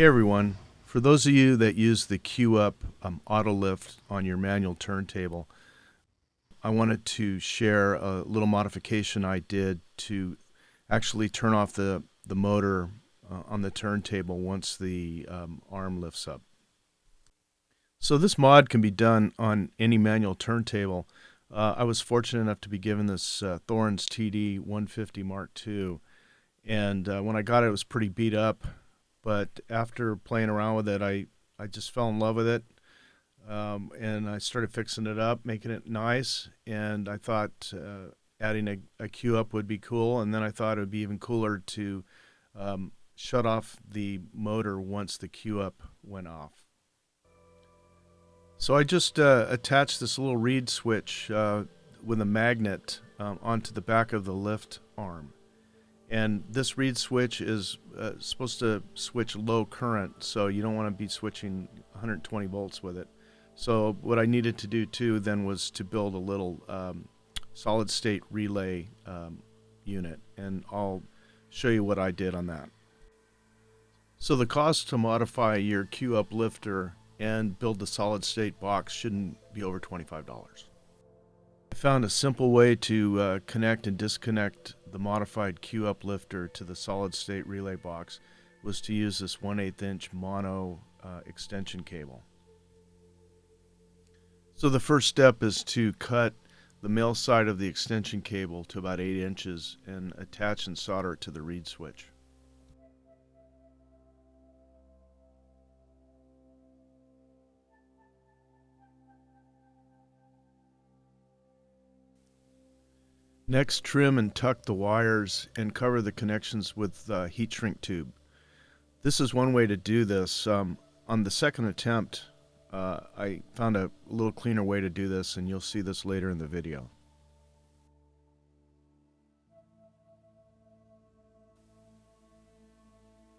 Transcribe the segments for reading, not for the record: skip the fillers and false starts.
Hey everyone, for those of you that use the Q Up auto lift on your manual turntable, I wanted to share a little modification I did to actually turn off the motor on the turntable once the arm lifts up. So this mod can be done on any manual turntable. I was fortunate enough to be given this Thorens TD 150 Mark II, and when I got it, it was pretty beat up. But after playing around with it, I just fell in love with it, and I started fixing it up, making it nice. And I thought adding a Q up would be cool, and then I thought it would be even cooler to shut off the motor once the Q up went off. So I just attached this little reed switch with a magnet onto the back of the lift arm. And this reed switch is supposed to switch low current, so you don't want to be switching 120 volts with it. So what I needed to do too then was to build a little solid state relay unit, and I'll show you what I did on that. So the cost to modify your Q up lifter and build the solid state box shouldn't be over $25. I found a simple way to connect and disconnect the modified Q up lifter to the solid state relay box was to use this 1/8 inch mono extension cable. So the first step is to cut the male side of the extension cable to about 8 inches and attach and solder it to the reed switch. Next, trim and tuck the wires and cover the connections with heat shrink tube. This is one way to do this. On the second attempt, I found a little cleaner way to do this, and you'll see this later in the video.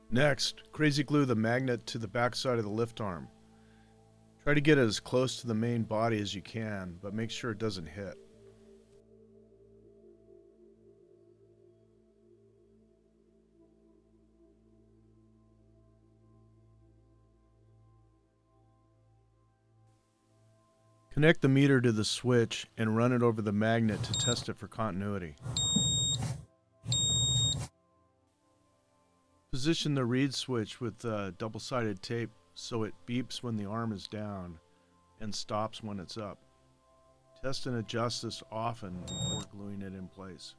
Next, crazy glue the magnet to the back side of the lift arm. Try to get it as close to the main body as you can, but make sure it doesn't hit. Connect the meter to the switch and run it over the magnet to test it for continuity. Position the reed switch with double-sided tape so it beeps when the arm is down and stops when it's up. Test and adjust this often before gluing it in place.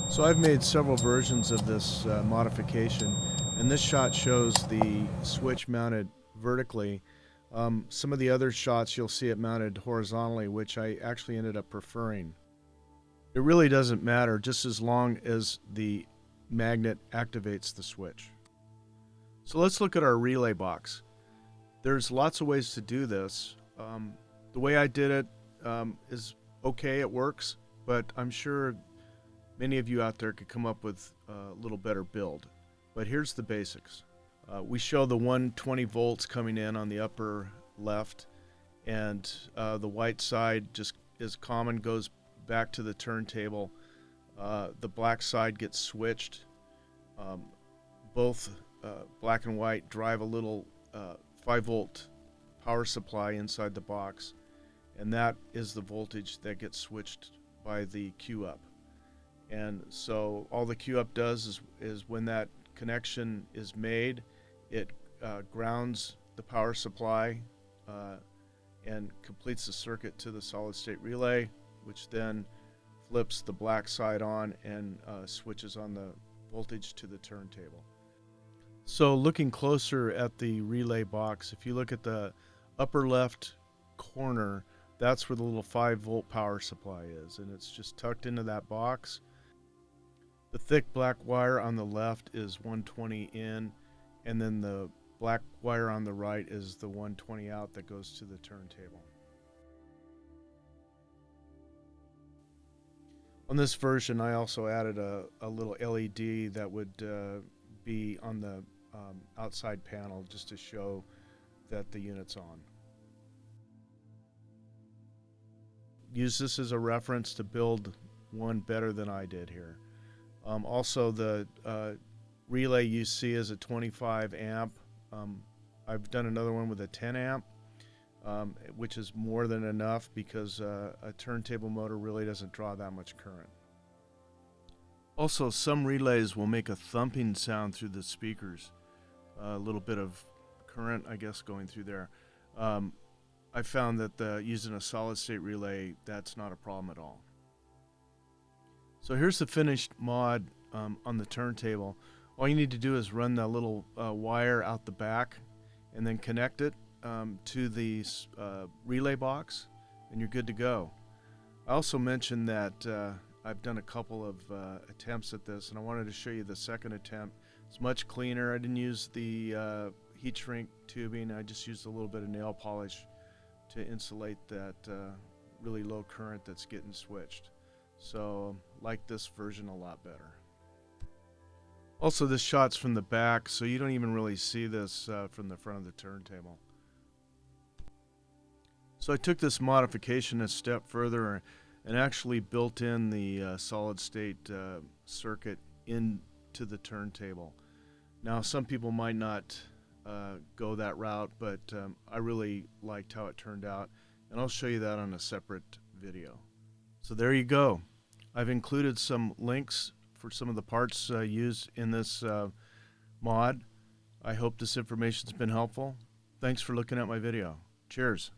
So I've made several versions of this modification, and this shot shows the switch mounted vertically. Some of the other shots you'll see it mounted horizontally, which I actually ended up preferring. It really doesn't matter, just as long as the magnet activates the switch. So let's look at our relay box. There's lots of ways to do this. The way I did it is okay, it works, but I'm sure many of you out there could come up with a little better build. But here's the basics. We show the 120 volts coming in on the upper left, and the white side just is common, goes back to the turntable. The black side gets switched. Both black and white drive a little 5-volt power supply inside the box, and that is the voltage that gets switched by the Q up. And so all the Q up does is when that connection is made, it grounds the power supply and completes the circuit to the solid state relay, which then flips the black side on and switches on the voltage to the turntable. So looking closer at the relay box, if you look at the upper left corner, that's where the little 5-volt power supply is, and it's just tucked into that box. The thick black wire on the left is 120 in, and then the black wire on the right is the 120 out that goes to the turntable. On this version, I also added a little LED that would be on the outside panel just to show that the unit's on. Use this as a reference to build one better than I did here. Also, the relay you see is a 25 amp. I've done another one with a 10 amp, which is more than enough because a turntable motor really doesn't draw that much current. Also, some relays will make a thumping sound through the speakers. A little bit of current, I guess, going through there. I found that using a solid state relay, that's not a problem at all. So here's the finished mod on the turntable. All you need to do is run the little wire out the back and then connect it to the relay box, and you're good to go. I also mentioned that I've done a couple of attempts at this, and I wanted to show you the second attempt. It's much cleaner. I didn't use the heat shrink tubing. I just used a little bit of nail polish to insulate that really low current that's getting switched. So like this version a lot better. Also, this shot's from the back, so you don't even really see this from the front of the turntable. So I took this modification a step further and actually built in the solid state circuit into the turntable. Now, some people might not go that route, but I really liked how it turned out, and I'll show you that on a separate video. So there you go. I've included some links for some of the parts used in this mod. I hope this information's been helpful. Thanks for looking at my video. Cheers.